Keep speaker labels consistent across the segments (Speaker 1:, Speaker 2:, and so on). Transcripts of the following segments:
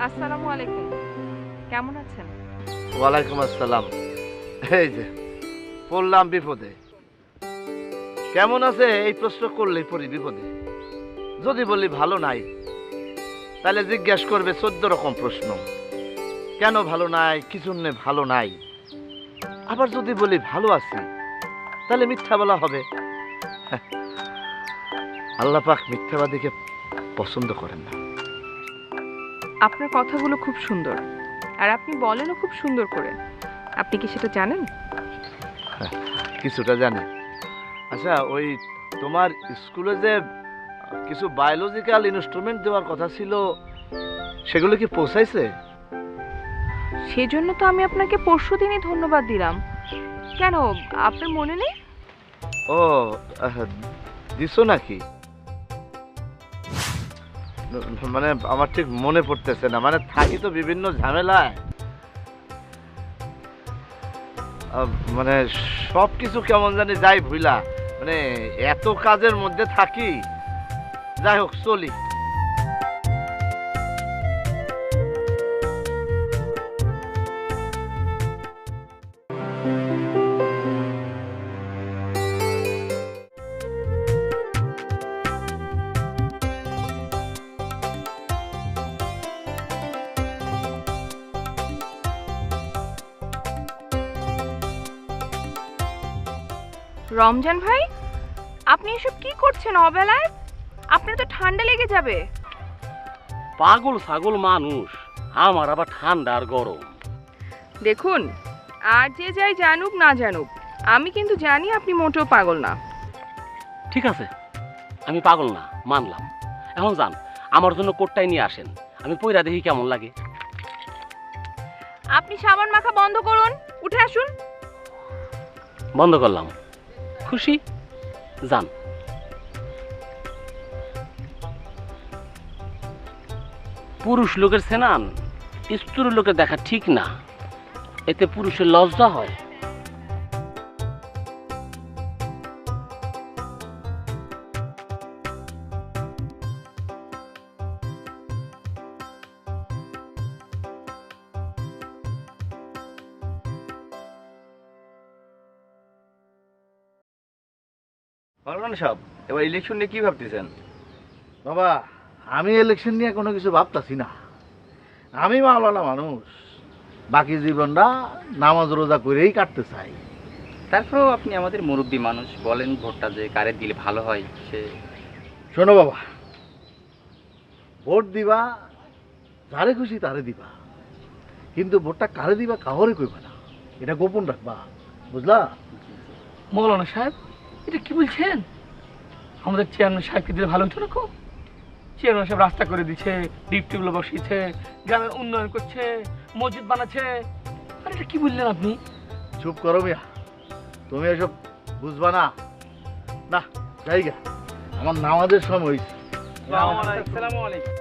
Speaker 1: আসসালামু আলাইকুম। কেমন আছেন?
Speaker 2: ওয়ালাইকুম আসসালাম। এই যে পড়লাম বিপদে। কেমন আছে এই প্রশ্ন করলেই পড়ি বিপদে। যদি বলি ভালো নাই, তাহলে জিজ্ঞেস করবে 14 রকম প্রশ্ন। কেন ভালো নাই, কি জন্যে ভালো নাই। আবার যদি বলি ভালো আছি, তাহলে মিথ্যা বলা হবে। আল্লাহ পাক মিথ্যাবাদীকে পছন্দ করেন না।
Speaker 1: আপনার কথাগুলো খুব সুন্দর, আর আপনি বলেনও খুব সুন্দর করে। আপনি কি সেটা জানেন?
Speaker 2: কিছুটা জানি। আচ্ছা, ওই তোমার স্কুলে যে কিছু বায়োলজিক্যাল ইনস্ট্রুমেন্ট দেওয়ার কথা ছিল, সেগুলো কি পৌঁছাইছে?
Speaker 1: সেজন্য তো আমি আপনাকে পরশুদিনই ধন্যবাদ দিলাম। কেন, আপনার মনে নেই?
Speaker 2: ও, দিছো নাকি? মানে আমার ঠিক মনে পড়তেছে না, মানে থাকি তো বিভিন্ন ঝামেলায়। মানে সব কিছু কেমন জানি যাই ভুলা, মানে এত কাজের মধ্যে থাকি। যাই হোক, চলি।
Speaker 1: রমজান ভাই, আপনি এসব কি করছেন অবেলায়? আপনার তো ঠান্ডা লেগে যাবে।
Speaker 3: পাগল ছাগল মানুষ, আমার আবার ঠান্ডা আর গরম।
Speaker 1: দেখুন, আর যে যাই জানুক না জানুক, আমি কিন্তু জানি আপনি মোটেও পাগল না।
Speaker 3: ঠিক আছে, আমি পাগল না মানলাম। এখন যান, আমার জন্য কোটটাই নিয়ে আসেন, আমি পইরা দেখি কেমন লাগে।
Speaker 1: আপনি সাবান মাখা বন্ধ করুন, উঠে আসুন।
Speaker 3: বন্ধ করলাম, খুশি? যান। পুরুষ লোকের স্নান স্ত্রী লোকের দেখা ঠিক না, এতে পুরুষের লজ্জা হয়।
Speaker 4: মাওলানা সাহেব, এবার ইলেকশন নিয়ে কি ভাবতেছেন?
Speaker 2: বাবা, আমি ইলেকশন নিয়ে কোনো কিছু ভাবতাছি না। আমি মাওলানা মানুষ, বাকি জীবনটা নামাজ রোজা করেই কাটতে চাই।
Speaker 4: তারপরেও আপনি আমাদের মুরব্বী মানুষ, বলেন ভোটটা যে কারে দিলে ভালো হয়। সে
Speaker 2: শোনো বাবা, ভোট দিবা যারে খুশি তারে দিবা, কিন্তু ভোটটা কারে দিবা কাহরে কইবা না, এটা গোপন রাখবা, বুঝলা?
Speaker 5: মৌলানা সাহেব, এটা কি বলছেন? আমাদের চেয়ারম্যান সাহেবকে দিলে ভালো হতো না? চেয়ারম্যান সাহেব রাস্তা করে দিচ্ছে, ডিপ টিউবওয়েল বসিয়েছে, গ্রামে উন্নয়ন করছে, মসজিদ বানাচ্ছে। আর এটা কি বললেন আপনি?
Speaker 2: চুপ করো মিয়া, তুমি এসব বুঝবা না। না, জায়গা আমার নামাজের সময় হয়েছে।
Speaker 5: আসসালামু আলাইকুম।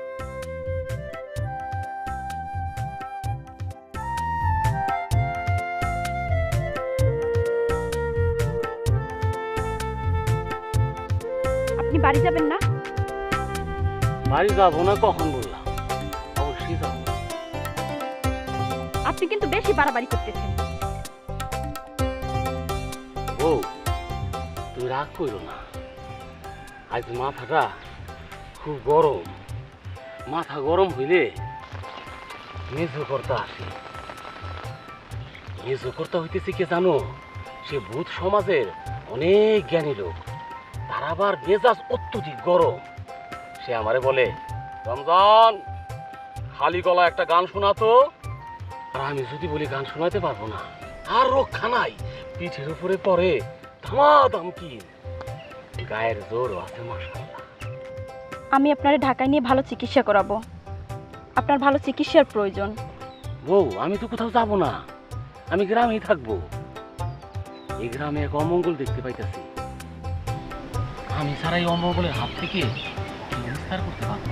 Speaker 6: আপনি বাড়ি যাবেন না?
Speaker 3: বাড়ি যাবো না কখন বললাম, অবশ্যই যাবো।
Speaker 6: আপনি কিন্তু বেশি বাড়াবাড়ি করতেছেন।
Speaker 3: ও, তুমি রাগ করো না, আজ মাথাটা খুব গরম। মাথা গরম হইলে মেজো কর্তা আসে। মেজো কর্তা হইতেছে কে জানো? সে ভূত সমাজের অনেক জ্ঞানী লোক, তার আবার মেজাজ অত্যধিক গরম। সে আমারে বলে, রমজান, খালি গলা একটা গান শোনাতো। আর আমি যদি বলি গান শোনাতে পারবো না, আর রক্ষা নাই, পিঠের উপরে পড়ে ধামাধাম কি গায়ের জোর আছে মাশাআল্লাহ।
Speaker 6: আমি আপনারে ঢাকায় নিয়ে ভালো চিকিৎসা করাবো। আপনার ভালো চিকিৎসার প্রয়োজন।
Speaker 3: বউ, আমি তো কোথাও যাব না, আমি গ্রামেই থাকবো। এই গ্রামে এক অমঙ্গল দেখতে পাইতেছি, আমি ছাড়া এই অমঙ্গলের হাত থেকে নিস্তার করতে পারবো।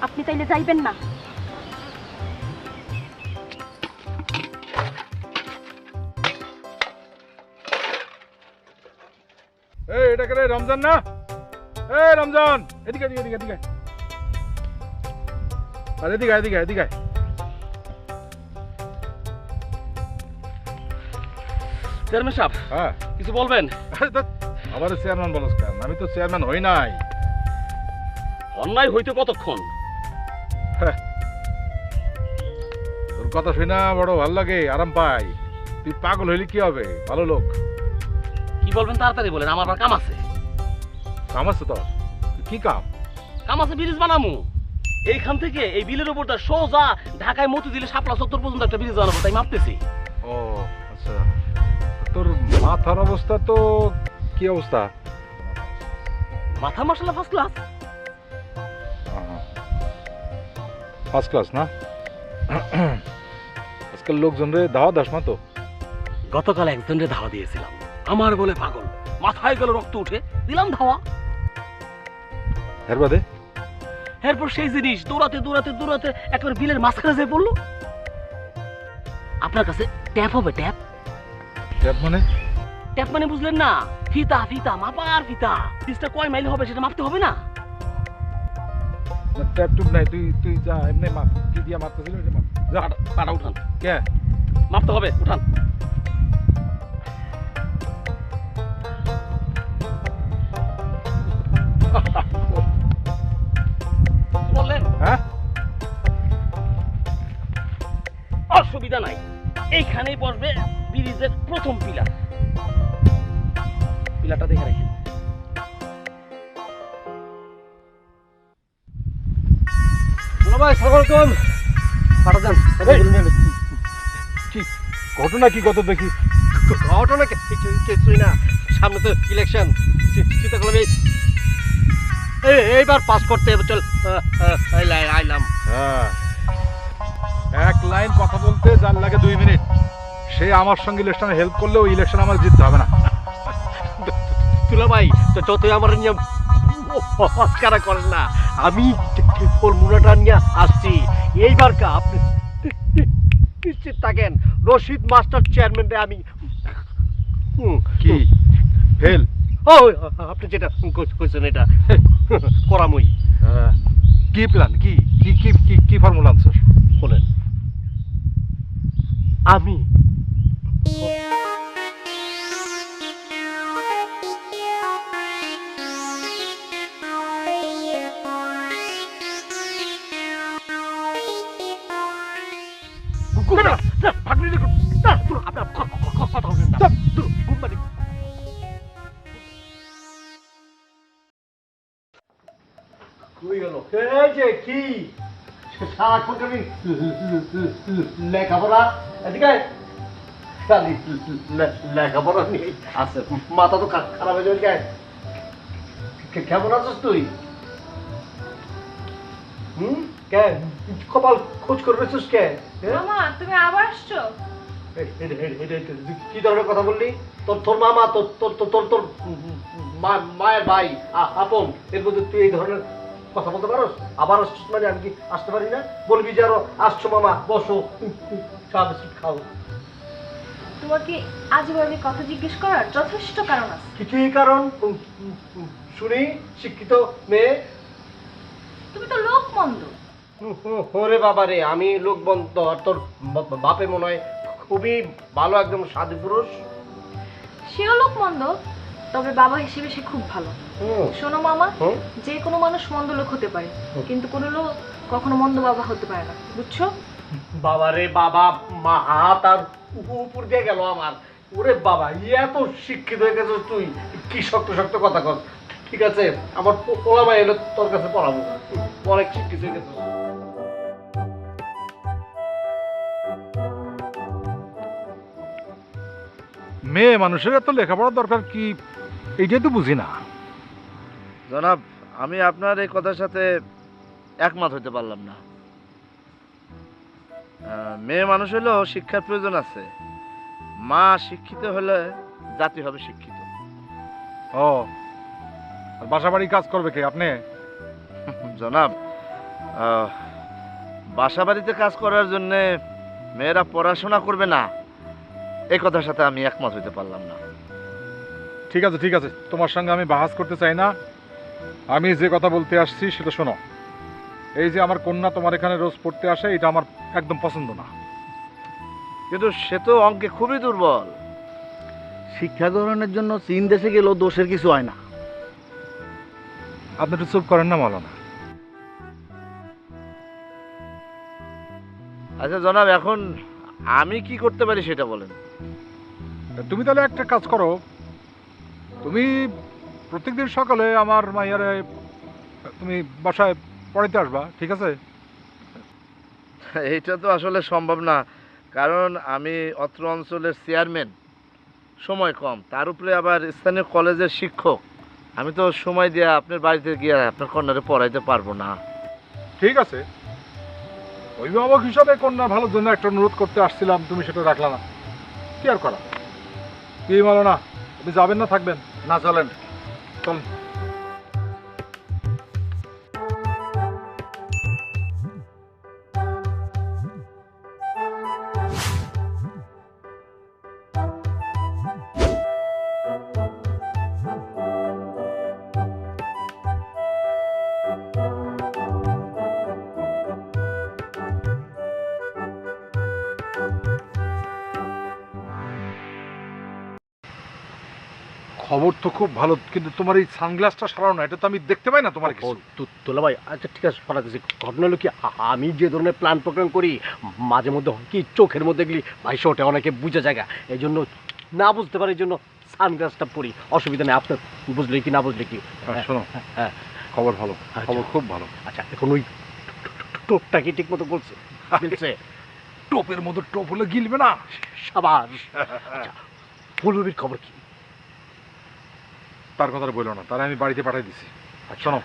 Speaker 6: আপনি তাইলে যাইবেন না?
Speaker 7: এই এটা কে রে? রমজান না? এই রমজান, এদিকে এদিকে এদিকে এদিকে। আর এদিকে এদিকে এদিকে
Speaker 3: চেয়ারম্যান সাহেব
Speaker 7: হ্যাঁ
Speaker 3: কিছু বলবেন?
Speaker 7: আবার চেয়ারম্যান বলস কেন? আমি তো চেয়ারম্যান হই নাই।
Speaker 3: অন্যায় হইতে কতক্ষণ?
Speaker 7: তোর কথা শুনে বড় ভালো লাগে, আরাম পাই। তুই পাগল হইলে কি হবে? ভালো লোক।
Speaker 3: কি বলবেন তাড়াতাড়ি বলেন, আমার আবার কাম আছে।
Speaker 7: কাম আছে তোর? কি কাম?
Speaker 3: কাম আছে, ব্রিজ বানামু। এইখান থেকে এই বিলের উপর দা সোজা ঢাকায় মতি দিলে শাপলা চত্বর পর্যন্ত একটা ব্রিজ বানাবো, তাই মাপতেছি।
Speaker 7: ও আচ্ছা, তোর মাথার অবস্থা তো কি অবস্থা?
Speaker 3: মাথা মশলা ফার্স্ট ক্লাস।
Speaker 7: ফার্স্ট ক্লাস না? আজকাল লোকজন রে দাওয়া দাস না তো?
Speaker 3: গতকাল একজনের ধাওয়া দিয়েছিলাম, আমার বলে পাগল, মাথায় গেল রক্ত উঠে, দিলাম ধাওয়া।
Speaker 7: এর বাদে
Speaker 3: এরপর সেই জিনিস দৌড়াতে দৌড়াতে দৌড়াতে একবার বিলের মাঝখানে যেয়ে পড়লো। আপনার কাছে ট্যাপ হবে? ট্যাপ
Speaker 7: ট্যাপ মানে?
Speaker 3: ট্যাপ মানে বুঝলেন না? ফিতা, ফিতা মাপার ফিতা। পিসটা কয় মাইল হবে সেটা মাপতে হবে না?
Speaker 7: ট্যাপ টুপ নাই, তুই তুই যা, এমনি মাপ। কি দিয়া মাপতেছিলি ওইটা মাপ। যা।
Speaker 3: পাটা উঠান,
Speaker 7: কে?
Speaker 3: মাপতে হবে, উঠান। বললেন
Speaker 7: হ্যাঁ?
Speaker 3: অসুবিধা নাই, এইখানেই বসবে ব্রিজের প্রথম পিলার। পিলারটা দেখে রাখেন।
Speaker 7: ভাই সালামালাইকুম। কি ঘটনা কি কত দেখি?
Speaker 8: ঘটনা কিছুই না, সামনে তো ইলেকশন। চিন্তা করলাম এইবার পাস করতে হবে, চল আইলাম।
Speaker 7: হ্যাঁ, এক লাইন কথা বলতে যার লাগে 2 মিনিট, সে আমার সঙ্গে ইলেকশনে হেল্প করলে ওই ইলেকশন আমার জিততে হবে না।
Speaker 8: তুলা ভাই, তো যতই আমার নিয়ম অস্কারা করেন না, আমি ফর্মুলাটা নিয়ে আসছি। এইবার কা আপনি নিশ্চিত থাকেন, রশিদ মাস্টার চেয়ারম্যানরে আমি
Speaker 7: কি ফেল?
Speaker 8: ও আপনি যেটা কইছেন এটা করামই।
Speaker 7: কি প্ল্যান? কি কি কি কি কি ফর্মুলা আনছস?
Speaker 8: বলেন। আমি কি সারাক্ষণ আমি লেখাপড়া, এদিকে লেখাপড়া নিয়ে আছে, মাথা তো খারাপ হয়ে যাবে। কেমন আছিস তুই? কে কপাল খোঁজ করবেছিস কে?
Speaker 1: মামা তুমি আবার আসছো?
Speaker 8: কি ধরনের কথা বললি? তোর তোর মামা, তোর তোর তোর তোর মায়ের ভাই আপন, এর মধ্যে তুই এই ধরনের কথা বলতে পারোস? আবার আসছিস মানে আমি কি আসতে পারি না? বলবি যে আরো আসছো মামা, বসো, চা বিস্কুট খাও।
Speaker 1: তোমার কি আজীবনে কথা জিজ্ঞেস করার যথেষ্ট কারণ আছে?
Speaker 8: কিছুই কারণ শুনি, শিক্ষিত মেয়ে।
Speaker 1: তুমি তো লোক মন্দ।
Speaker 8: ওরে বাবা রে, আমি লোক বন্ধ আর তোর বাপে মনে হয় খুবই ভালো, একদম সাধু পুরুষ।
Speaker 1: সেও লোক মন্দ, তবে বাবা হিসেবে সে খুব ভালো। শোনো মামা, যে কোনো মানুষ মন্দ লোক হতে পারে, কিন্তু কোনো লোক কখনো মন্দ বাবা হতে পারে না, বুঝছো?
Speaker 8: বাবা রে বাবা, মা হাত আর উপর দিয়ে গেল আমার। ওরে বাবা, এত শিক্ষিত হয়ে গেছিস তুই, কি শক্ত শক্ত কথা কর। ঠিক আছে, আমার পোলা ভাই এলো, তোর কাছে পড়াবো, অনেক শিক্ষিত হয়ে গেছিস।
Speaker 7: মেয়ে মানুষের এত লেখাপড়ার দরকার কি, এইটাই তো বুঝি না।
Speaker 2: জনাব, আমি আপনার এই কথার সাথে একমত হতে পারলাম না। মেয়ে মানুষ হলেও শিক্ষার প্রয়োজন আছে। মা শিক্ষিত হলে জাতি হবে শিক্ষিত।
Speaker 7: ও, বাসা বাড়ি কাজ করবে কে? আপনি?
Speaker 2: জনাব, বাসা বাড়িতে কাজ করার জন্য মেয়েরা পড়াশোনা করবে না, এই কথার সাথে আমি একমত হতে পারলাম না।
Speaker 7: ঠিক আছে ঠিক আছে, তোমার সঙ্গে আমি বাহাস করতে চাই না। আমি যে কথা বলতে আসছি সেটা শোনো। এই যে আমার কন্যা তোমার এখানে রোজ পড়তে আসে, এটা আমার একদম পছন্দ না।
Speaker 2: কিন্তু সে তো অঙ্কে খুবই দুর্বল। শিক্ষা গ্রহণের জন্য চীন দেশে গেলেও দোষের কিছু হয় না।
Speaker 7: আপনি একটু চুপ করেন না মাওলানা।
Speaker 2: আচ্ছা জনাব, এখন আমি কি করতে পারি সেটা বলেন।
Speaker 7: তুমি তাহলে একটা কাজ করো, তুমি প্রত্যেকদিন সকালে আমার মাইয়ারে তুমি বাসায় পড়াইতে আসবা, ঠিক আছে?
Speaker 2: এইটা তো আসলে সম্ভব না, কারণ আমি অত্র অঞ্চলের চেয়ারম্যান, সময় কম, তার উপরে আবার স্থানীয় কলেজের শিক্ষক। আমি তো সময় দিয়ে আপনার বাড়িতে গিয়ে আপনার কন্যারে পড়াইতে পারবো না।
Speaker 7: ঠিক আছে, অভিভাবক হিসাবে কন্যা ভালোর জন্য একটা অনুরোধ করতে আসছিলাম, তুমি সেটা রাখলা না, কি আর করা। কি মাওলানা, আপনি যাবেন না থাকবেন?
Speaker 2: না, চলেন।
Speaker 7: চলেন। খবর তো খুব ভালো, কিন্তু তোমার এই সানগ্লাসটা সারাও না, এটা তো আমি দেখতে পাই না তোমার কিছু।
Speaker 8: তোলা ভাই, আচ্ছা ঠিক আছে, শোনাতেছি। ঘটনা হলো কি, আমি যে ধরনের প্ল্যান প্রোগ্রাম করি মাঝে মধ্যে হয় কি চোখের মধ্যে গেলি ভাইসা ওঠে, অনেকে বুঝে জায়গা, এই জন্য না বুঝতে পারে, এই জন্য সানগ্লাসটা পরি। অসুবিধা নেই, আপনার বুঝলে কি না বুঝলে কি।
Speaker 7: শোনো,
Speaker 8: হ্যাঁ,
Speaker 7: খবর ভালো, খবর খুব ভালো।
Speaker 8: আচ্ছা এখন ওই টোপটা কি ঠিক মতো বলছে? বলছে
Speaker 7: টোপের মতো টোপ হলে গিলবে না।
Speaker 8: সাবাস। আচ্ছা, ফুলবির খবর কি?
Speaker 7: তার কথা বললো না, তারা আমি বাড়িতে পাঠিয়ে দিছি। শোনো,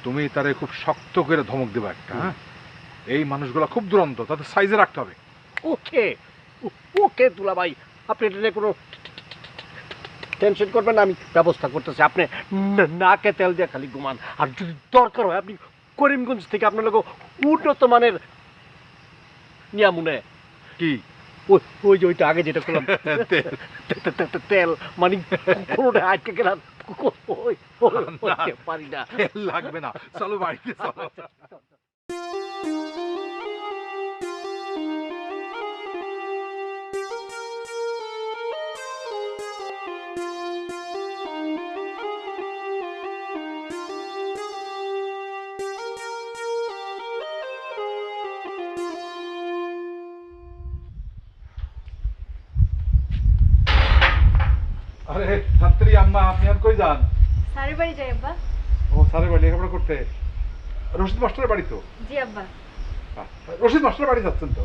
Speaker 7: তুমি তারে খুব শক্ত করে ধমক দেবা একটা, হ্যাঁ? এই মানুষগুলো খুব দুরন্ত, তাদের সাইজে রাখতে হবে।
Speaker 8: ওকে ওকে দুলা ভাই, আপনি এটা নিয়ে কোনো টেনশন করবেন না, আমি ব্যবস্থা করতেছি। আপনি নাকে তেল দিয়ে খালি ঘুমান, আর যদি দরকার হয় আপনি করিমগঞ্জ থেকে আপনার লোক উন্নত মানের নিয়ামুনে
Speaker 7: কি
Speaker 8: ওই যে ওইটা আগে যেটা করলাম তেল, মানে কোনোটা আটকে গেলাম পারি না,
Speaker 7: লাগবে না, চলো বাড়িতে চলো। আরে ছাত্রী আম্মা, আপনি আর কই যান?
Speaker 1: স্যারের বাড়ি যাই আব্বা।
Speaker 7: ও স্যারের বাড়ি লেখাপড়া করতে? রশিদ মাস্টারের বাড়ি তো?
Speaker 1: জি আব্বা।
Speaker 7: রশিদ মাস্টারের বাড়ি যাচ্ছেন তো?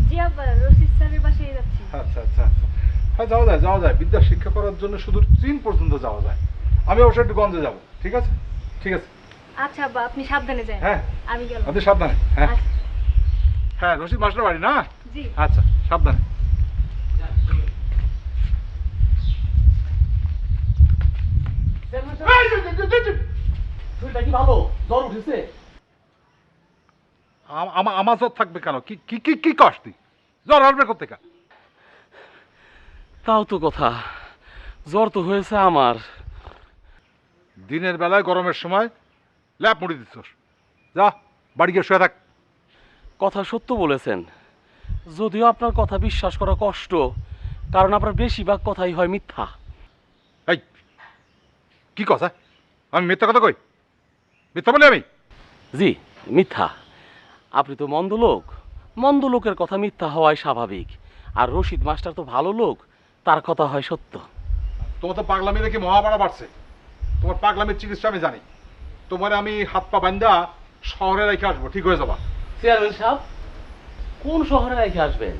Speaker 1: জি আব্বা, রশিদ স্যারের বাসায় যাচ্ছি।
Speaker 7: আচ্ছা আচ্ছা আচ্ছা, হ্যাঁ যাওয়া যায়, যাওয়া যায়। বিদ্যা শিক্ষা করার জন্য শুধু চীন পর্যন্ত যাওয়া যায়। আমি অবশ্যই একটু গঞ্জে যাবো, ঠিক আছে? ঠিক আছে।
Speaker 1: আচ্ছা আব্বা, আপনি সাবধানে যান।
Speaker 7: হ্যাঁ,
Speaker 1: আমি গেলাম।
Speaker 7: আপনি সাবধানে। হ্যাঁ
Speaker 1: আচ্ছা।
Speaker 7: হ্যাঁ, রশিদ মাস্টারের বাড়ি না?
Speaker 1: জি।
Speaker 7: আচ্ছা, সাবধানে।
Speaker 3: কি ভালো জ্বর উঠেছে?
Speaker 7: আমার জ্বর থাকবে কেন? কি কি কি কি কষ্ট? জ্বর আসবে কোথেকে?
Speaker 3: তাও তো কথা, জ্বর তো হয়েছে আমার।
Speaker 7: দিনের বেলায় গরমের সময় ল্যাপ মুড়ি দিচ্ছস, যা বাড়ি গিয়ে শুয়ে থাক।
Speaker 3: কথা সত্য বলেছেন, যদিও আপনার কথা বিশ্বাস করা কষ্ট, কারণ আপনার বেশিরভাগ কথাই হয় মিথ্যা।
Speaker 7: এই কি কথা? আমি মিথ্যা কথা কই? মিথ্যা বলি আমি?
Speaker 3: জি মিথ্যা। আপনি তো মন্দ লোক, মন্দ লোকের কথা মিথ্যা হওয়াই স্বাভাবিক। আর রশিদ মাস্টার তো ভালো লোক, তার কথা হয় সত্য।
Speaker 7: তোমার তো পাগলামি দেখি মহাবাড়া বাড়ছে। তোমার পাগলামির চিকিৎসা আমি জানি। তোমার আমি হাত পা বান্ধা শহরে রেখে আসবো, ঠিক হয়ে যাবা।
Speaker 3: চেয়ারম্যান সাহেব, কোন শহরে রেখে আসবেন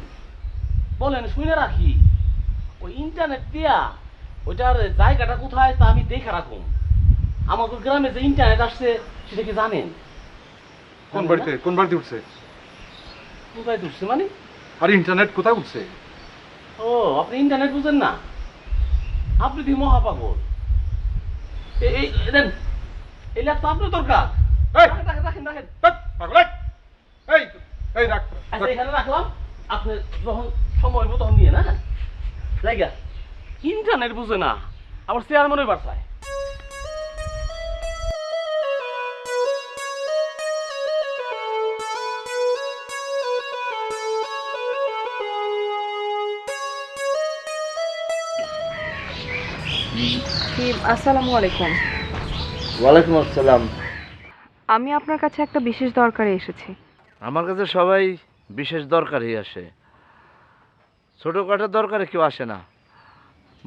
Speaker 3: বলেন, শুনে রাখি। ওই ইন্টারনেট দিয়া ওইটার জায়গাটা কোথায় তা আমি দেখে রাখুন। আমাদের গ্রামে যে ইন্টারনেট আসছে সেটা কি জানেন?
Speaker 7: কোন বাড়িতে? কোন বাড়িতে উঠছে?
Speaker 3: কোথায় ঢুকছে মানে?
Speaker 7: আর ইন্টারনেট কোথায় উঠছে?
Speaker 3: ও, আপনি ইন্টারনেট বুঝেন না? আপনি কি মহাপাগল? এই দেন, এই ল্যাপ তো আপনার দরকার। রাখেন রাখেন রাখেন।
Speaker 7: এই এই রাখ।
Speaker 3: আচ্ছা এখানে রাখলাম, আপনি যখন সময় মতো তখন নিয়ে না জায়গা। ইন্টারনেট বুঝে না, আবার চেয়ারম্যানের বাসায়।
Speaker 1: আসসালামু আলাইকুম।
Speaker 2: ওয়ালাইকুম আসসালাম।
Speaker 1: আমি আপনার কাছে একটা বিশেষ দরকারে এসেছি।
Speaker 2: আমার কাছে সবাই বিশেষ দরকারই আসে, ছোটোখাটো দরকারে কেউ আসে না।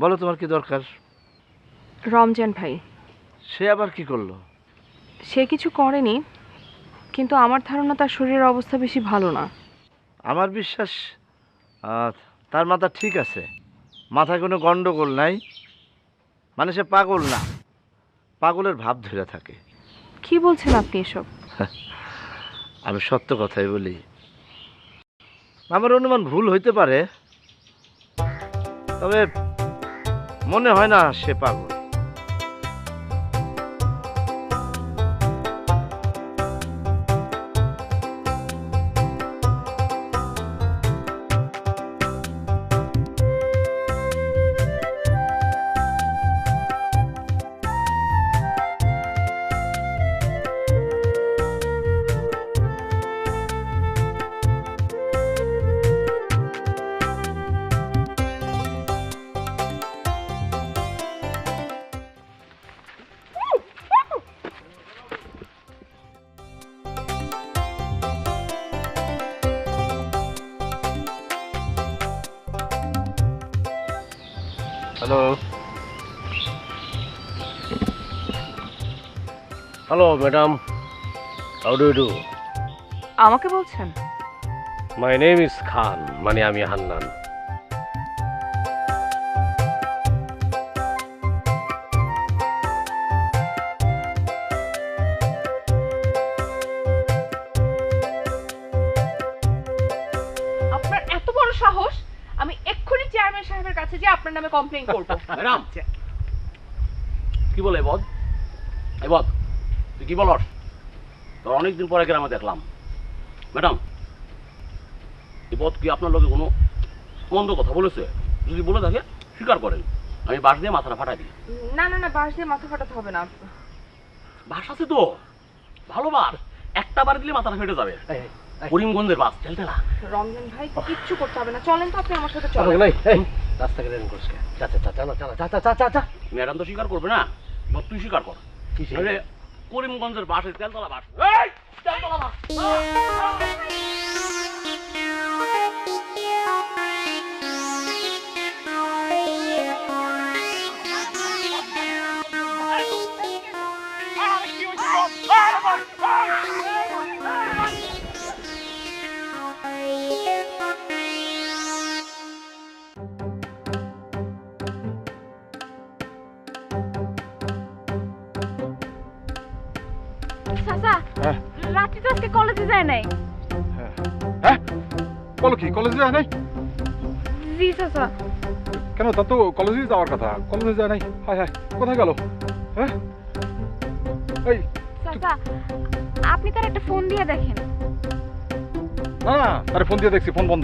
Speaker 2: বলো তোমার কি দরকার?
Speaker 1: রমজান ভাই,
Speaker 2: সে আবার কি করলো?
Speaker 1: সে কিছু করেনি, কিন্তু আমার ধারণা তার শরীরের অবস্থা বেশি ভালো না।
Speaker 2: আমার বিশ্বাস তার মাথা ঠিক আছে, মাথায় কোনো গন্ডগোল নাই, মানে সে পাগল না, পাগলের ভাব ধরে থাকে।
Speaker 1: কি বলছেন আপনি এসব?
Speaker 2: আমি সত্য কথাই বলি। আমার অনুমান ভুল হইতে পারে, তবে মনে হয় না সে পাগল।
Speaker 8: Hello hello madam, how do you do?
Speaker 1: আমাকে বলছেন?
Speaker 8: মাই নেম ইজ খান, মানে আমি হান্নান।
Speaker 1: আপনার এত বড় সাহস! আমি এক্ষুনি চেয়ারম্যান সাহেবের কাছে যে আপনার নামে কমপ্লেইন করব।
Speaker 3: ম্যাডাম কি বলে বদ? এই বদ, তুই কি বলস? তোর অনেকদিন পরে গ্রামে দেখলাম। ম্যাডাম, এই বদ কি আপনার লোকে কোনো মন্দ কথা বলেছে? যদি বলে থাকে স্বীকার করেন, আমি বাঁশ দিয়ে মাথাটা ফাটাই দিই।
Speaker 1: না না না, বাঁশ দিয়ে মাথা ফাটাতে হবে না।
Speaker 3: বাঁশ আছে তো, ভালো বাঁশ, একটা বার দিলে মাথাটা ফেটে যাবে। করিমগঞ্জের বাস চলতেলা।
Speaker 1: রমজান ভাই, কিচ্ছু করতে হবে না, চলেন তো আপনি আমার সাথে চলেন।
Speaker 8: রাস্তা কেটে করছে, চা চা চা চা চা চা চা চা চা।
Speaker 3: ম্যাডাম তো স্বীকার করবে না, এবার তুই স্বীকার কর। নাহলে করিমগঞ্জের বাসের তেলতলা বাস। এই, তেলতলা বাস।
Speaker 1: চাচা,
Speaker 7: হ্যাঁ।
Speaker 1: রাত্রি তো আজকে কলেজে যায় নাই।
Speaker 7: হ্যাঁ, বলো কি, কলেজে যায় নাই?
Speaker 1: জি চাচা।
Speaker 7: কেন, তার তো কলেজে যাওয়ার কথা, কলেজে যায় নাই। হায় হায়, কোথায় গেল? হ্যাঁ, এই
Speaker 1: চাচা, আপনি তার একটা ফোন দিয়ে দেখেন।
Speaker 7: না না, আরে ফোন দিয়ে দেখছি, ফোন বন্ধ,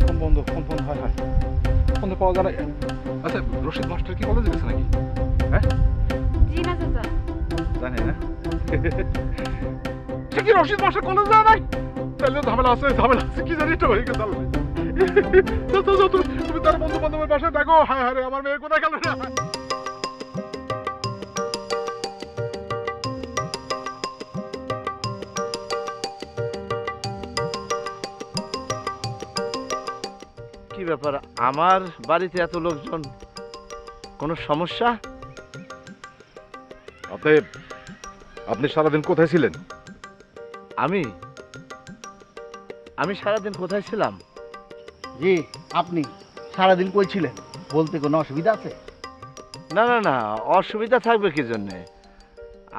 Speaker 7: ফোন বন্ধ, ফোন ফোন, হায় হায়, ফোন তো পাওয়া যায় না। আচ্ছা, রশিদ মাস্টার কি কলেজে গেছে নাকি? হ্যাঁ,
Speaker 1: জি না চাচা।
Speaker 7: জানি না। সে কি রশিদ মাস্টার কলেজে যায় নাই? তাহলে ঝামেলা আছে, ঝামেলা আছে, কি জানি তো হয়ে গেছে। তুমি তার বন্ধু বান্ধবের বাসায় দেখো। হায় হায় রে, আমার মেয়ে কোথায় গেল না?
Speaker 2: কি ব্যাপার, আমার বাড়িতে এত লোকজন, কোনো সমস্যা?
Speaker 7: আপনি সারাদিন কোথায় ছিলেন?
Speaker 2: আমি আমি সারাদিন কোথায় ছিলাম?
Speaker 9: জি, আপনি সারাদিন কই ছিলেন? বলতে কোনো অসুবিধা আছে?
Speaker 2: না না না, অসুবিধা থাকবে কি জন্যে?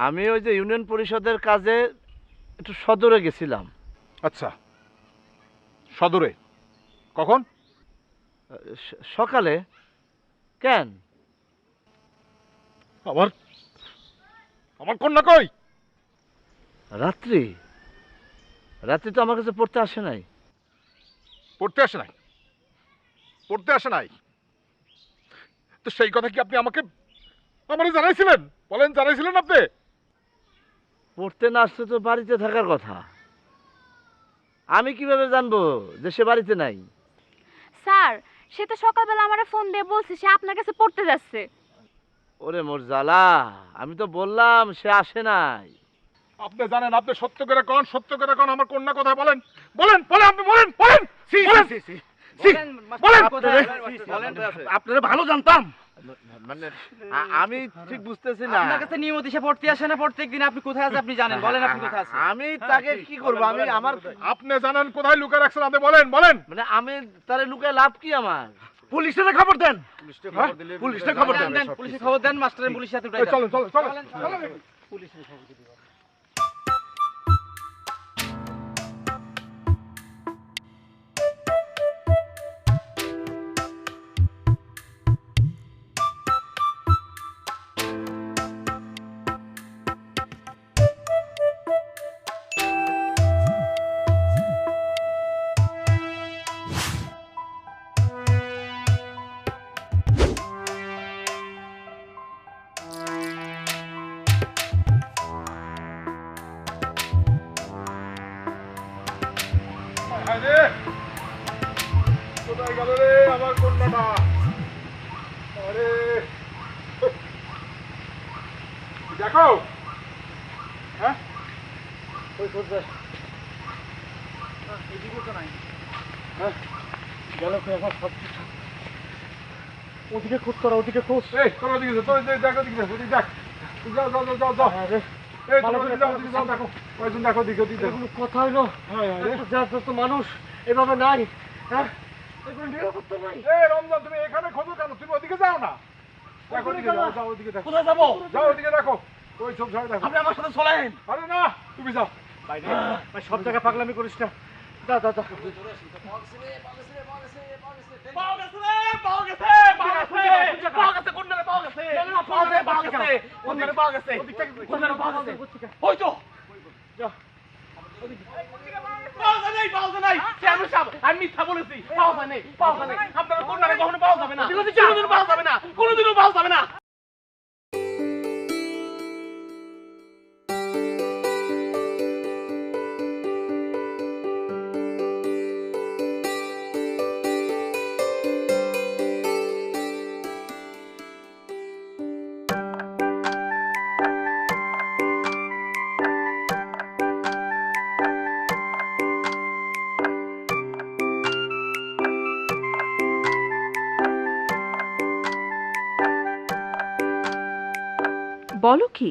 Speaker 2: আমি ওই যে ইউনিয়ন পরিষদের কাজে একটু সদরে গেছিলাম।
Speaker 7: আচ্ছা, সদরে কখন?
Speaker 2: সকালে। কেন?
Speaker 7: আমার আমার কন্যা কই?
Speaker 2: রাত্রি রাত্রি তো আমার কাছে পড়তে আসে নাই।
Speaker 7: পড়তে আসে নাই? পড়তে আসে নাই তো সেই কথা কি আপনি আমাকে জানাইছিলেন? বলেন, জানাইছিলেন আপনি?
Speaker 2: পড়তে না আসতে তো বাড়িতে থাকার কথা। আমি কিভাবে জানবো যে সে বাড়িতে নাই?
Speaker 6: স্যার, সে তো সকালবেলা আমারে ফোন দিয়ে বলছে সে আপনার কাছে পড়তে যাচ্ছে।
Speaker 2: ওরে মোর জ্বালা, আমি তো বললাম সে আসে নাই।
Speaker 7: আপনি জানেন, আপনি সত্য করে কোন, সত্য করে কোন, আমার কন্যা কথা বলেন, বলেন, বলেন, আপনি বলেন, বলেন, বলেন।
Speaker 3: আপনারা ভালো জানতাম।
Speaker 2: মানে আমি ঠিক বুঝতেছি না।
Speaker 4: আপনার কাছে নিয়মিত এসে পড়তে আসে না প্রত্যেকদিন? আপনি কোথায় আছে আপনি জানেন, বলেন আপনি কোথায় আছেন।
Speaker 2: আমি তাকে কি করব? আমি আমার
Speaker 7: আপনি জানেন কোথায় লুকিয়ে রাখছেন, আপনি বলেন, বলেন।
Speaker 2: মানে আমি তারে লুকায় লাভ কি আমার?
Speaker 3: পুলিশে খবর দেন।
Speaker 7: পুলিশে খবর দেন।
Speaker 4: পুলিশে খবর দেন, মাস্টারের পুলিশের সাথে উঠাই দেন।
Speaker 7: চলেন, চলেন, চলেন, চলেন। হায়রে, কোথায় গেল রে আমার কন্যাটা? আরে দেখো, হ্যাঁ ওই কোথায়? এদিকে তো নাই। হ্যাঁ গেল কোথায়? আমার সব ওদিকে খোঁজ করো, ওদিকে খোঁজ। এই তোর ওদিকে যা, তোর দেখো, ওদিকে দেখ, ওদিকে দেখ। যাও যাও যাও যাও যাও। এই তোর ওদিকে যাও, ওদিকে যাও, দেখো কয়জন, দেখো ওদিকে, ওদিকে দেখো।
Speaker 8: কথা হইলো যা তো মানুষ এভাবে নাই। হ্যাঁ এগুলো নিরাপত্তা নাই।
Speaker 7: এই রমজান, তুমি এখানে খোঁজো কেন? তুমি ওদিকে যাও না, দেখো ওদিকে যাও, যাও ওদিকে দেখো।
Speaker 8: কোথায় যাবো?
Speaker 7: যাও ওদিকে দেখো, ওই সব জায়গায় দেখো।
Speaker 8: আপনি আমার সাথে চলেন।
Speaker 7: আরে না, তুমি যাও।
Speaker 8: বাইরে সব জায়গায় পাগলামি করিস না। যা যা যা। আমি মিথ্যা বলেছি, পাওয়া যায় নাই, পাওয়া যায় নাই। আপনারা কন্যারে কখনো পাওয়া যাবে না, কোনোদিনও পাওয়া যাবে না, কোনোদিনও পাওয়া যাবে না।
Speaker 10: বলো কি?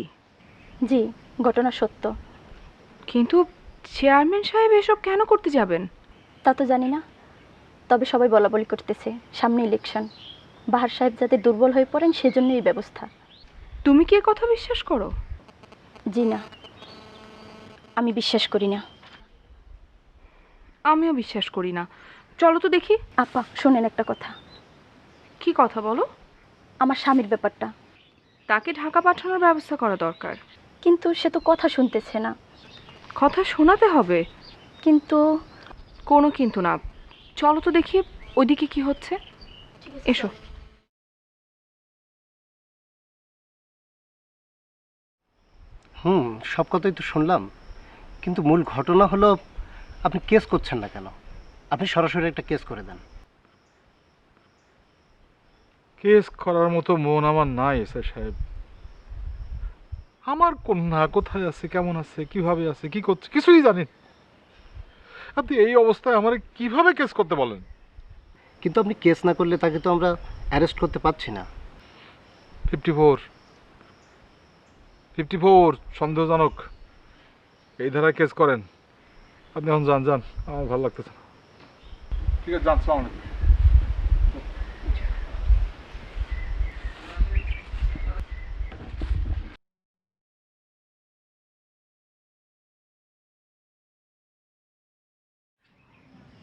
Speaker 6: জি, ঘটনা সত্য।
Speaker 10: কিন্তু চেয়ারম্যান সাহেব এসব কেন করতে যাবেন?
Speaker 6: তা তো জানি না, তবে সবাই বলাবলি করতেছে সামনে ইলেকশন, বাহার সাহেব যাতে দুর্বল হয়ে পড়েন সেজন্য এই ব্যবস্থা।
Speaker 10: তুমি কি এ কথা বিশ্বাস করো?
Speaker 6: জি না, আমি বিশ্বাস করি না।
Speaker 10: আমিও বিশ্বাস করি না। চলো তো দেখি।
Speaker 6: আপা শোনেন একটা কথা।
Speaker 10: কি কথা বলো?
Speaker 6: আমার স্বামীর ব্যাপারটা।
Speaker 10: তাকে ঢাকা পাঠানোর ব্যবস্থা করা দরকার।
Speaker 6: কিন্তু সে তো কথা শুনতেছে না।
Speaker 10: কথা শোনাতে হবে।
Speaker 6: কিন্তু
Speaker 10: কোনো কিন্তু না, চলো তো দেখি ওইদিকে কি হচ্ছে। এসো।
Speaker 8: সব কথাই তো শুনলাম, কিন্তু মূল ঘটনা হলো আপনি কেস করছেন না কেন? আপনি সরাসরি একটা কেস করে দেন।
Speaker 7: কেস করার মতো মন আমার নাই এসআই সাহেব। আমার কন্যা কোথায় আছে, কেমন আছে, কিভাবে আছে, কি করছে কিছুই জানি না। আপনি এই অবস্থায় আমার কিভাবে কেস করতে বলেন?
Speaker 8: কিন্তু আপনি কেস না করলে তাকে তো আমরা অ্যারেস্ট করতে পারছি না।
Speaker 7: 54 সন্দেহজনক, এই ধারায় কেস করেন। আপনি এখন যান, যান, আমার ভালো লাগতেছে না। ঠিক আছে, যান। সালাম আলাইকুম।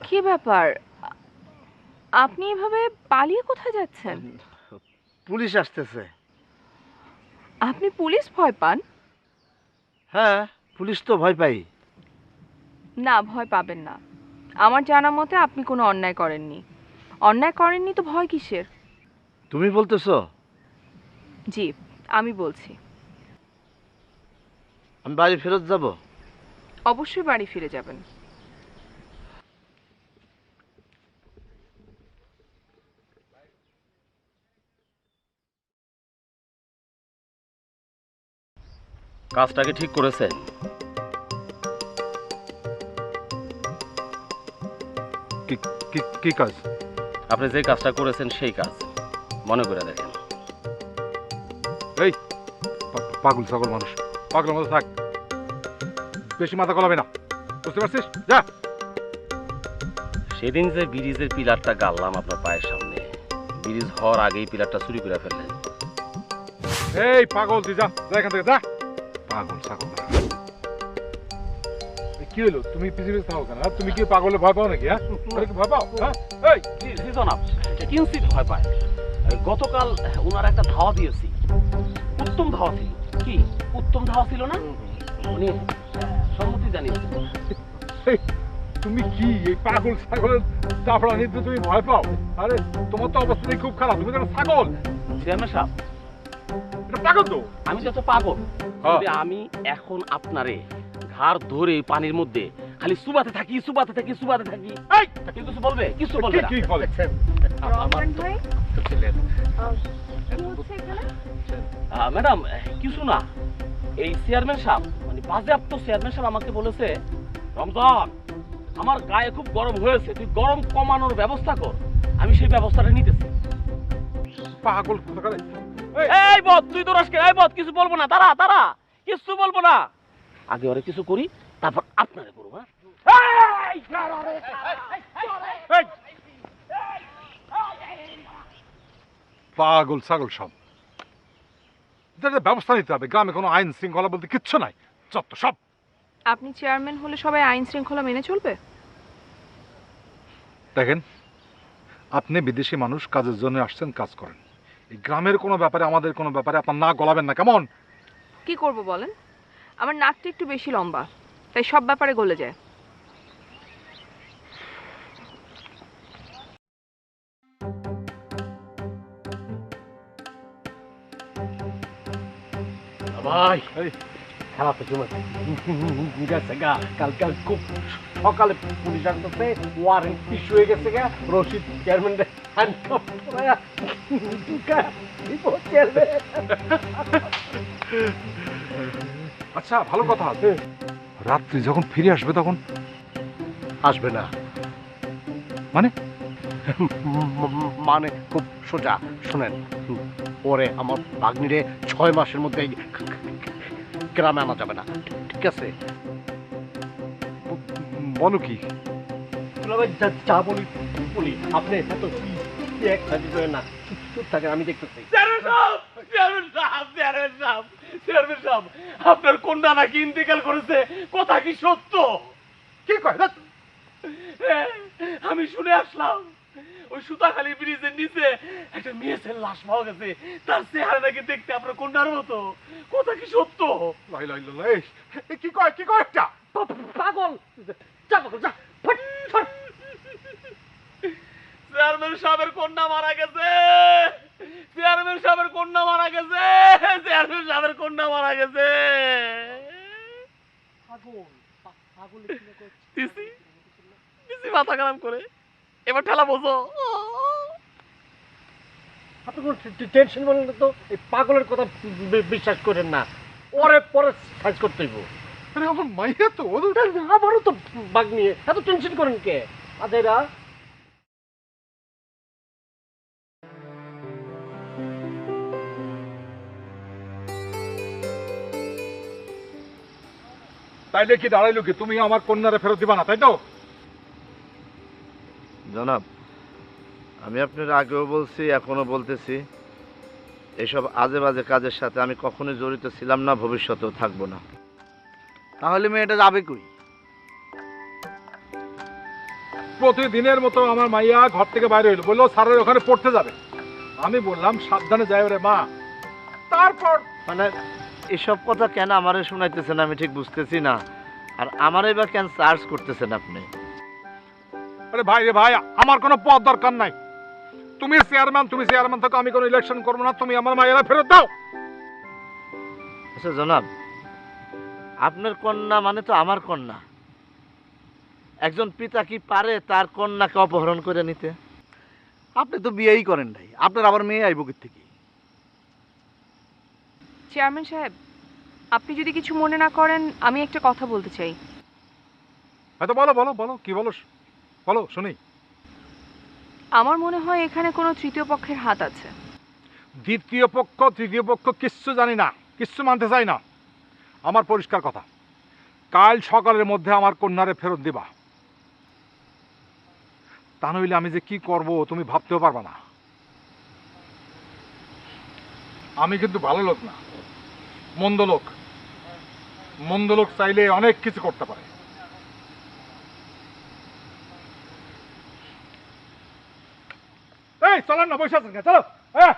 Speaker 10: কি ব্যাপার, আপনি এভাবে পালিয়ে কোথায় যাচ্ছেন?
Speaker 2: পুলিশ আসতেছে।
Speaker 10: আপনি পুলিশ ভয় পান?
Speaker 2: হ্যাঁ, পুলিশ তো ভয় পাই।
Speaker 10: না, ভয় পাবেন না। আমার জানা মতে আপনি কোনো অন্যায় করেননি। অন্যায় করেননি তো ভয় কিসের?
Speaker 2: তুমি বলতেছো?
Speaker 10: জি, আমি বলছি।
Speaker 2: আমি বাড়ি ফেরত যাব?
Speaker 10: অবশ্যই বাড়ি ফিরে যাবেন।
Speaker 3: কাজটাকে ঠিক করেছেন?
Speaker 7: কি কাজ?
Speaker 3: আপনি যে কাজটা করেছেন সেই কাজ মনে করে দেখেন।
Speaker 7: এই পাগল ছাগল মানুষ, পাগলের মতো থাক, বেশি মাথা গলাবে না, বুঝতে পারছিস? যা।
Speaker 3: সেদিন যে ব্রিজের পিলারটা গাড়লাম আপনার পায়ের সামনে, ব্রিজ হওয়ার আগেই পিলারটা চুরি করে ফেললেন।
Speaker 7: এই পাগল, তুই যা, যা এখান থেকে, যা। পাগল ছাগল। কি হলো, তুমি পিছিয়ে পিছিয়ে থাকো কেন? তুমি কি পাগলে ভয় পাও নাকি? হ্যাঁ, কি ভয় পাও? হ্যাঁ, এই
Speaker 3: জনাব, কিঞ্চিত ভয় পায়। গতকাল ওনার একটা ধাওয়া দিয়েছি, উত্তম ধাওয়া ছিল। কি উত্তম ধাওয়া ছিল না? উনি সম্মতি জানিয়েছেন।
Speaker 7: তুমি কি এই পাগল ছাগলের দাফড়া নিতে তুমি ভয় পাও? আরে তোমার তো অবস্থা খুব খারাপ, তুমি তো ছাগল।
Speaker 3: চেয়ারম্যান সাহেব,
Speaker 7: এটা পাগল তো।
Speaker 3: আমি যত পাগল, তবে আমি এখন আপনারে ঘাড় ধরে পানির মধ্যে খালি সুবাতে থাকি, সুবাতে থাকি, সুবাতে থাকি। এই কিছু বলবে? কিছু বলবে না।
Speaker 7: কি বলে?
Speaker 1: ভাই
Speaker 3: ম্যাডাম, কিছু না। এই চেয়ারম্যান সাহেব, মানে বাজেয়াপ্ত চেয়ারম্যান সাহেব আমাকে বলেছে, রমজান আমার গায়ে খুব গরম হয়েছে, তুই গরম কমানোর ব্যবস্থা কর। আমি সেই ব্যবস্থাটা নিতেছি।
Speaker 7: পাগল।
Speaker 3: এই বদ, তুই তো রাস্কে। এই বদ, কিছু বলবো না, দাঁড়া দাঁড়া, কিছু বলবো না। আগে ওরে কিছু করি, তারপর আপনারে করবো।
Speaker 7: পাগল ছাগল সব, ব্যবস্থা নিতে হবে। গ্রামে কোনো আইন শৃঙ্খলা বলতে কিচ্ছু নাই, যত সব।
Speaker 10: আপনি চেয়ারম্যান হলে সবাই আইন শৃঙ্খলা মেনে চলবে?
Speaker 7: দেখেন, আপনি বিদেশি মানুষ, কাজের জন্য আসছেন, কাজ করেন। এই গ্রামের কোনো ব্যাপারে, আমাদের কোনো ব্যাপারে আপনার না গলাবেন না, কেমন?
Speaker 10: কি করব বলেন? আমার নাকটা একটু বেশি লম্বা, তাই সব ব্যাপারে গলে যায়।
Speaker 8: ভাই, খেলা তো সময় গেছে গা। কালকে খুব সকালে পুলিশ আসতেছে, ওয়ারেন্ট ইস্যু হয়ে গেছে গা। রশিদ চেয়ারম্যান হ্যান্ডকাপ করায়া
Speaker 7: আচ্ছা, ভালো কথা। রাত্রি যখন ফিরে আসবে তখন
Speaker 8: আসবে না
Speaker 7: মানে?
Speaker 8: মানে খুব সোজা শুনেন, ওরে আমার ভাগ্নিরে 6 মাসের মধ্যে গ্রামে আনা যাবে না, ঠিক আছে?
Speaker 7: বলো কি?
Speaker 8: যা বলি বলি, আপনি এত এক সাজি করেন না, চুপ থাকেন, আমি দেখতেছি।
Speaker 3: আপনার কন্যা নাকি ইন্তেকাল করেছে, কথা কি সত্য?
Speaker 7: কি কয়?
Speaker 3: আমি শুনে আসলাম ওই সুতাখালী ব্রিজের নিচে একটা মেয়েছের লাশ পাওয়া গেছে, তার চেহারা নাকি দেখতে আপনার কন্যার মতো, কথা কি সত্য?
Speaker 7: কি কয়? কি কয়? একটা
Speaker 8: পাগল, যা পাগল যা।
Speaker 3: চেয়ারম্যান সাহেবের কন্যা মারা গেছে, চেয়ারম্যান সাহেবের কন্যা মারা গেছে, চেয়ারম্যান সাহেবের কন্যা মারা গেছে। মাথা খারাপ করে এবার ঠেলা বোঝো।
Speaker 8: আপনি কোনো টেনশন বলেন না তো, এই পাগলের কথা বিশ্বাস করেন না, ওরে পরে সাইজ করতে হইব।
Speaker 7: আরে আমার মাইয়া তো,
Speaker 8: আমারও তো বাঘ নিয়ে এত টেনশন করেন কে? আদেরা
Speaker 7: তাইলে কি দাঁড়াইলো কি? তুমি আমার কন্যারে ফেরত দিবা না, তাই তো?
Speaker 2: জনাব, আমি আপনার আগেও বলছি, এখনো বলতেছি, এসব আজে বাজে কাজের সাথে আমি কখনোই জড়িত ছিলাম না, ভবিষ্যতেও থাকবো না। তাহলে মেয়েটা যাবে কই?
Speaker 7: প্রতিদিনের মতো আমার মাইয়া ঘর থেকে বাইরে হইলো, বললো স্যারের ওখানে পড়তে যাবে। আমি বললাম সাবধানে যাই রে মা। তারপর
Speaker 2: মানে এসব কথা কেন আমারে শোনাইতেছেন আমি ঠিক বুঝতেছি না। আর আমারই বা কেন চার্জ করতেছেন আপনি?
Speaker 7: আরে ভাই রে ভাই, আমার কোনো পদ দরকার নাই। তুমি চেয়ারম্যান থাকো, আমি কোনো ইলেকশন করবো না। তুমি আমার মায়েরা ফেরত দাও।
Speaker 2: আচ্ছা জনাব, আপনার কন্যা মানে তো আমার কন্যা। একজন পিতা কি পারে তার কন্যাকে অপহরণ করে নিতে?
Speaker 9: আপনি তো বিয়েই করেন নাই, আপনার আবার মেয়ে আইব থেকে?
Speaker 10: চেয়ারম্যান সাহেব, আপনি যদি কিছু মনে না করেন আমি একটা কথা বলতে চাই।
Speaker 7: হয়তো বলো বলো বলো, কি বলো বলো শুনি।
Speaker 10: আমার মনে হয় এখানে কোনো তৃতীয় পক্ষের হাত আছে।
Speaker 7: দ্বিতীয় পক্ষ তৃতীয় পক্ষ কিচ্ছু জানি না, কিচ্ছু মানতে চাই না। আমার পরিষ্কার কথা, কাল সকালের মধ্যে আমার কন্যারে ফেরত দিবা, তা নইলে আমি যে কি করব তুমি ভাবতেও পারবা না। আমি কিন্তু ভালো লোক না, মন্দ লোক। মন্দ লোক চাইলে অনেক কিছু করতে পারে। এই চলেন না, বসে আছেন কেন? চলো। হ্যাঁ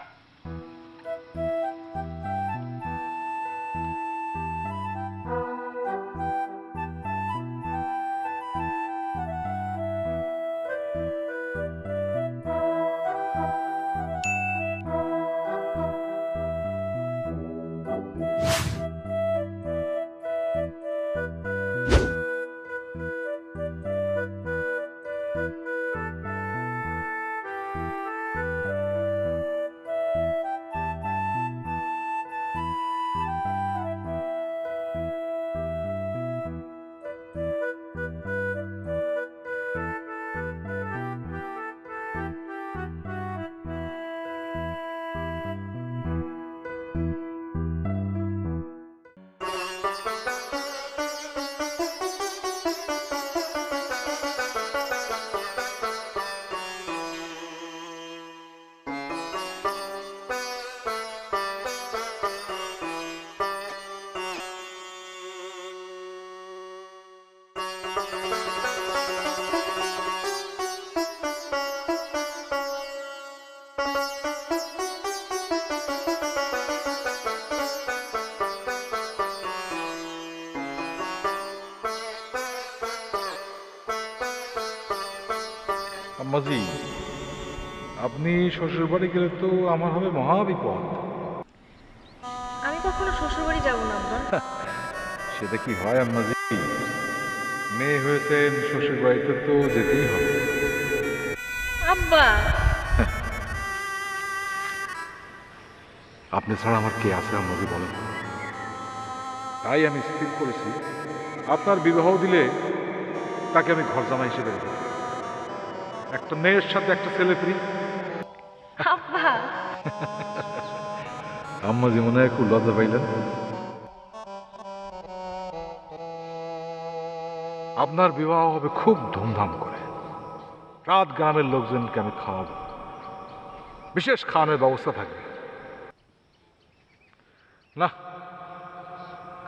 Speaker 7: আম্মাজি, আপনি শ্বশুর বাড়ি গেলে তো আমার হবে মহাবিপদ।
Speaker 1: আমি কখনো শ্বশুরবাড়ি যাব না আব্বা।
Speaker 7: সেটা কি হয় আম্মাজি? মেয়ে হয়েছেন, শ্বশুর বাড়িতে তো যেতেই হবে।
Speaker 1: আব্বা
Speaker 7: আপনি ছাড়া আমার কে আছে আম্মাজি বলেন? তাই আমি স্থির করেছি, আপনার বিবাহ দিলে তাকে আমি ঘর জামাই হিসেবে দেব। একটা মেয়ের সাথে একটা ছেলে ফ্রি।
Speaker 1: আব্বা
Speaker 7: আম্মাজি মনে হয় খুব লজ্জা পাইলেন। আপনার বিবাহ হবে খুব ধুমধাম করে, রাত গ্রামের লোকজনকে আমি খাওয়াবো, বিশেষ খাওয়ানোর ব্যবস্থা থাকবে। না,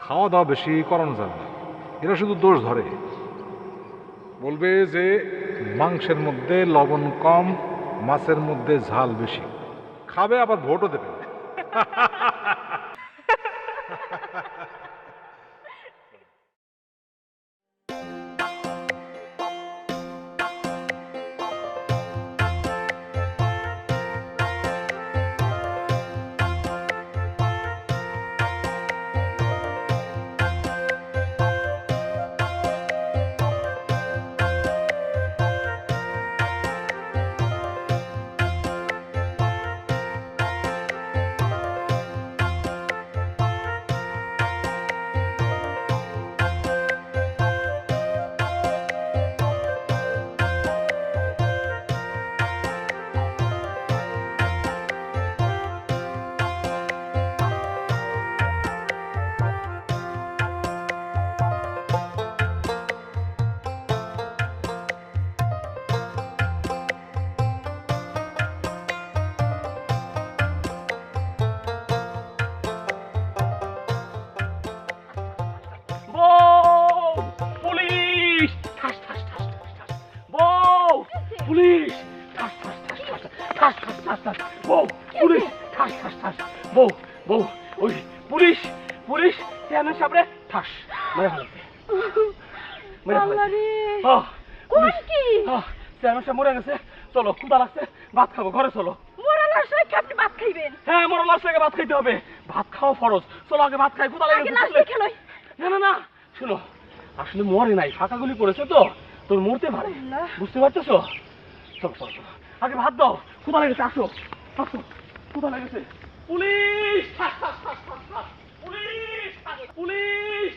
Speaker 7: খাওয়া দাওয়া বেশি করানো যাবে না, এরা শুধু দোষ ধরে, বলবে যে মাংসের মধ্যে লবণ কম, মাছের মধ্যে ঝাল বেশি, খাবে আবার ভোটও দেবে।
Speaker 5: বউ বউ ওই পুলিশ পুলিশ চেয়ারম্যান সাহেব রে ঠাস মেরে ফেলছে চেয়ারম্যান সাহেব মরে গেছে। চলো, ক্ষুধা লাগছে, ভাত খাবো, ঘরে চলো।
Speaker 1: মরালার সাথে কি আপনি ভাত খাইবেন?
Speaker 5: হ্যাঁ, মরালার সাথে ভাত খাইতে হবে, ভাত খাওয়া ফরজ। চলো আগে ভাত খাই, ক্ষুধা লেগেছে। না না না, শোনো, আসলে মরে নাই, ফাঁকা গুলি করেছে তো, তোর মরতে পারে, বুঝতে পারতেছো? চলো চলো চলো, আগে ভাত দাও, ক্ষুধা লেগেছে, আসো আসো, ক্ষুধা লেগেছে। পুলিশ পুলিশ পুলিশ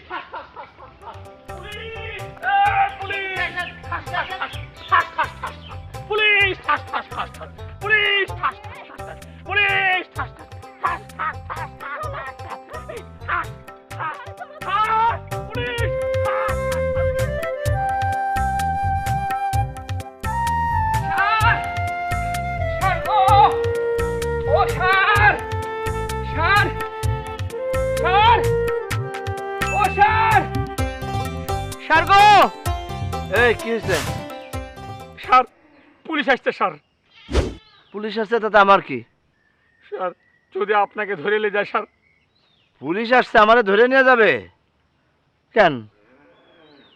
Speaker 2: এই কি হয়েছে?
Speaker 5: স্যার পুলিশ আসছে স্যার।
Speaker 2: পুলিশ আসছে তাতে আমার কি?
Speaker 5: স্যার যদি আপনাকে ধরে নিয়ে যায় স্যার।
Speaker 2: পুলিশ আসছে আমারে ধরে নিয়ে যাবে কেন?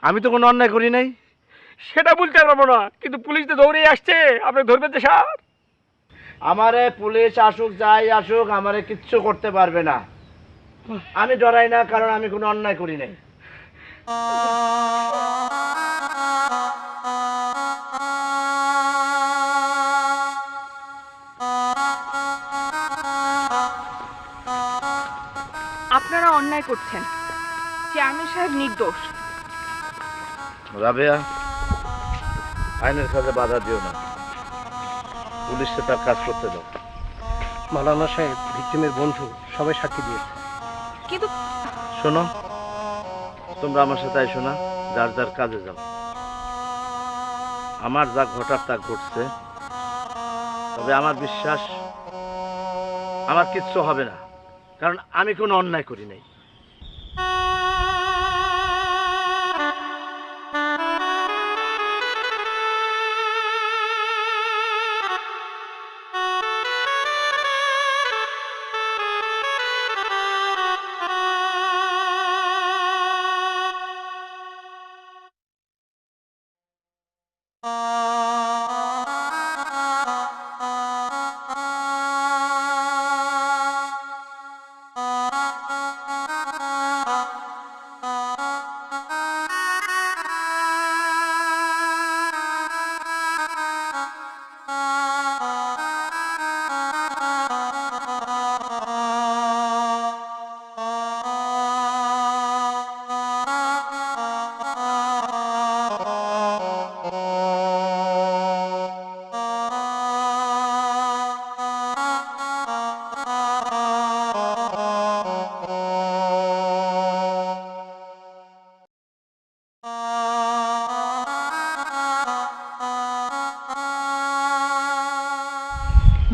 Speaker 2: আমি তো কোনো অন্যায় করি নাই।
Speaker 5: সেটা বলতে পারবো না, কিন্তু পুলিশ তো দৌড়ে আসছে, আপনি ধরবেন তো স্যার?
Speaker 2: আমারে পুলিশ আসুক যাই আসুক আমারে কিচ্ছু করতে পারবে না। আমি ডরাই না, কারণ আমি কোনো অন্যায় করি নাই।
Speaker 10: আপনারা অন্যায় করছেন, চেয়ারম্যান সাহেব নির্দোষ।
Speaker 2: রাবেয়া, আইনের কাজে বাধা দিও না, পুলিশকে তার কাজ করতে দাও।
Speaker 8: মাওলানা সাহেব, ভিকটিমের বন্ধু, সবাই সাক্ষী দিয়েছে।
Speaker 10: কিন্তু
Speaker 2: শোনো, তোমরা আমার সাথে আইসো না, যার যার কাজে যাও। আমার যা ঘটার তা ঘটছে, তবে আমার বিশ্বাস আমার কিচ্ছু হবে না, কারণ আমি কোনো অন্যায় করি নাই।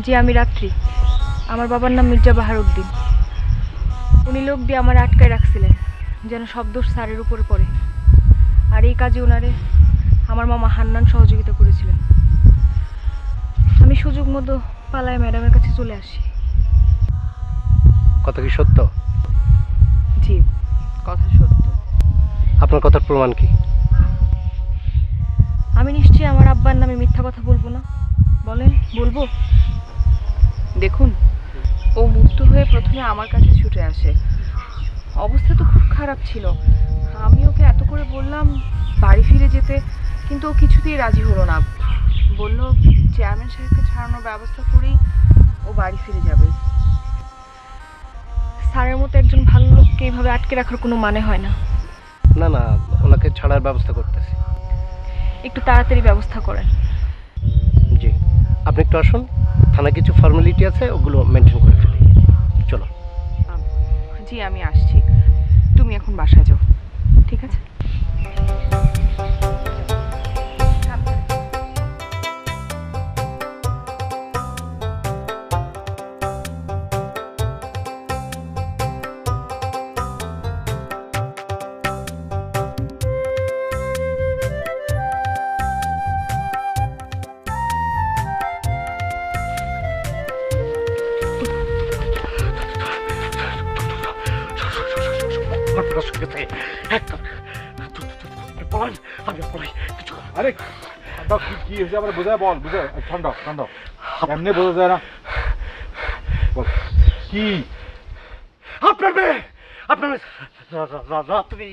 Speaker 1: জি, আমি রাত্রি। আমার বাবার নাম মির্জা বাহারউদ্দিন। উনি লোক দিয়ে আমার আটকায় রাখছিলেন যেন সব দোষ স্যারের উপরে পড়ে, আর এই কাজে ওনারে আমার মামা হান্নান সহযোগিতা করেছিলেন। আমি সুযোগ মতো পালায় ম্যাডামের কাছে চলে আসি।
Speaker 8: কথা কি সত্য?
Speaker 10: জি, কথা সত্য।
Speaker 8: আপনার কথার প্রমাণ কি?
Speaker 1: আমি নিশ্চয়ই আমার আব্বার নামে মিথ্যা কথা বলবো না। বলেন, বলবো?
Speaker 10: দেখুন, ও মুক্ত হয়ে প্রথমে আমার কাছে ছুটে আসে। অবস্থা তো খুব খারাপ ছিল। আমি ওকে এত করে বললাম বাড়ি ফিরে যেতে, কিন্তু ও কিছুতেই রাজি হলো না। বলল চেয়ারম্যান সাহেবকে ছাড়ানোর ব্যবস্থা করেই ও বাড়ি ফিরে যাবে।
Speaker 1: স্যারের মতো একজন ভালো লোককে এইভাবে আটকে রাখার কোনো মানে হয় না।
Speaker 8: না না, ওনাকে ছাড়ার ব্যবস্থা করতেছি।
Speaker 1: একটু তাড়াতাড়ি ব্যবস্থা করেন।
Speaker 8: জি, আপনি একটু আসুন, থানায় কিছু ফর্মালিটি আছে, ওগুলো মেনশন করে ফেলি। চলো।
Speaker 10: জি, আমি আসছি। তুমি এখন বাসায় যাও, ঠিক আছে?
Speaker 7: আরে কি হয়েছে আমার বোঝায়, বল, বুঝে ঠান্ডা ঠান্ডা, এমনি বোঝা যায় না। বল কি?
Speaker 8: আপনার মেয়ে, আপনার রাত্রি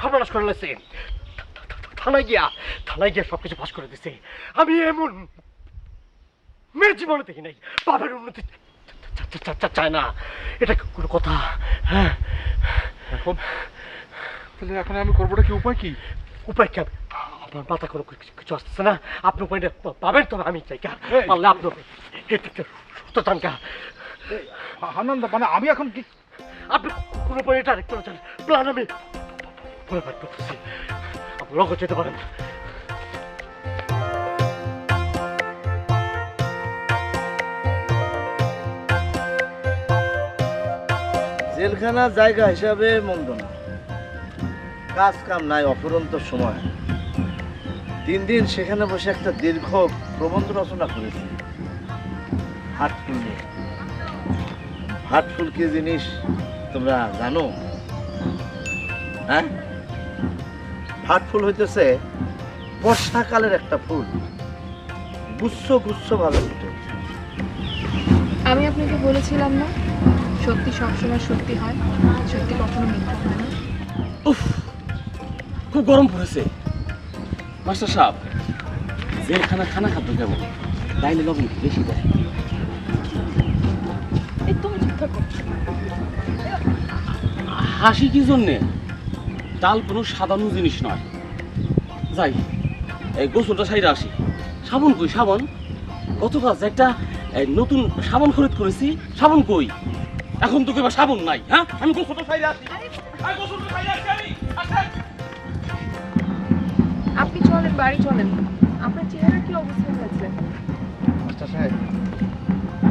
Speaker 8: সর্বনাশ করে লাগছে। থানায় গিয়া সবকিছু ফাঁস করে দিছে। আমি এমন মেয়ের জীবনে দেখি নাই। বাপের উন্নতি চায় না, এটা কোনো কথা? হ্যাঁ,
Speaker 7: এখন তাহলে এখন আমি করবোটা কি, উপায় কি?
Speaker 8: উপায় কি? আপনার মাথা কোনো কিছু আসতেছে না? আপনি উপায়টা পাবেন তো? আমি চাই কা পারলে আপনি সুস্থ চান কা?
Speaker 7: আনন্দ মানে আমি এখন কি?
Speaker 8: আপনি কোনো উপায় এটা আরেকটু চান প্ল্যান আমি করে বাদ করতেছি। আপনি লঙ্কা যেতে পারেন।
Speaker 2: জেলখানা জায়গা হিসাবে মন্দ না, কাজ কাম নাই, অফুরন্ত সময়। 3 দিন সেখানে বসে একটা দীর্ঘ প্রবন্ধ রচনা করেছি হার্টফুল নিয়ে। হার্টফুল কি জিনিস তোমরা জানো? হ্যাঁ, হার্টফুল হইতেছে বর্ষাকালের একটা ফুল, গুচ্ছ গুচ্ছ ভাবে ফুটে।
Speaker 10: আমি আপনাকে বলেছিলাম না, সত্যি সবসময় সত্যি হয়, সত্যি কখনো মিথ্যা হয় না।
Speaker 3: উফ, খুব গরম পড়েছে। মাস্টার সাহেব, জেলখানা খানা খাদ্য কেমন? ডাইলে লবণ একটু বেশি দেয়।
Speaker 6: এই তুমি চুপ থাকো।
Speaker 3: হাসি কি জন্যে? ডাল কোনো সাধারণ জিনিস নয়। যাই, এই গোসলটা সাইডে আসি। সাবান কই? সাবান কত কাজ, একটা নতুন সাবান খরিদ করেছি। সাবান কই? এখন তো কেবা সাবান নাই। হ্যাঁ, আমি গোসলটা সাইডে আসি। গোসলটা সাইডে আসি আমি। আসেন।
Speaker 10: আপনি চলেন, বাড়ি চলেন। আপনার চেহারা কি অবস্থা হয়েছে?
Speaker 9: মাস্টার সাহেব,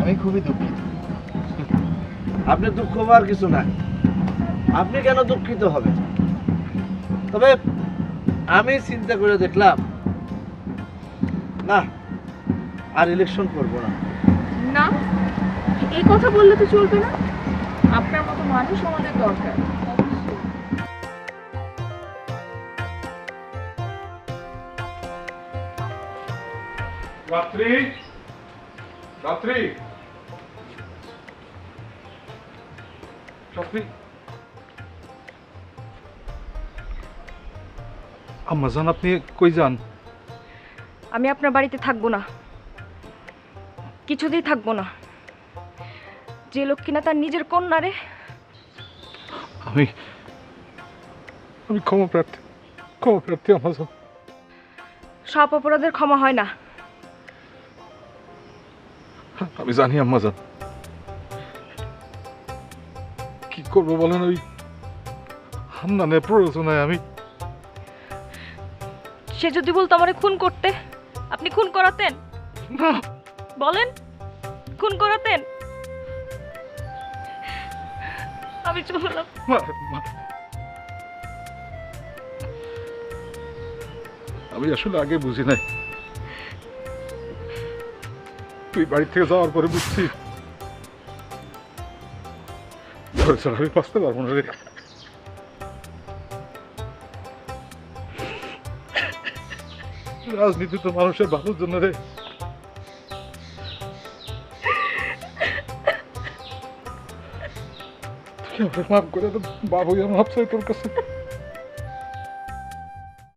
Speaker 9: আমি খুবই দুঃখিত।
Speaker 2: আপনি দুঃখ হওয়ার কিছু নাই। আপনি কেন দুঃখিত হবেন? তবে আমি চিন্তা করে দেখলাম না, আর ইলেকশন করবো না।
Speaker 10: না, এই কথা বললে তো চলবে না। আপনার মতো মানুষ আমাদের দরকার।
Speaker 7: রাত্রি, রাত্রি, রাত্রি। আম্মা জান, আপনি কই যান?
Speaker 1: আমি আপনার বাড়িতে থাকবো না, কিছুতেই থাকবো না। যে লোক কিনা তার নিজের কন্যারে।
Speaker 7: আমি আমি ক্ষমা প্রার্থী, ক্ষমা প্রার্থী আম্মা জান।
Speaker 1: সব অপরাধের ক্ষমা হয় না।
Speaker 7: আমি জানি আম্মা জান, কি করবো বলেন? ওই হান্নানের প্ররোচনায় আমি।
Speaker 1: সে যদি বলতো আমারে খুন করতে, আপনি খুন করাতেন?
Speaker 7: না,
Speaker 1: বলেন, খুন করাতেন? আমি চললাম।
Speaker 7: আমি আসলে আগে বুঝি নাই। তুই বাড়ি থেকে যাওয়ার পরে বুঝছি ঘরে ছাড়া আমি বাঁচতে পারবো না রে। রাজনীতি তো মানুষের ভালোর জন্য রে। তুই আমাকে মাফ করে তো, বাবু মাফ চাই তোর কাছে।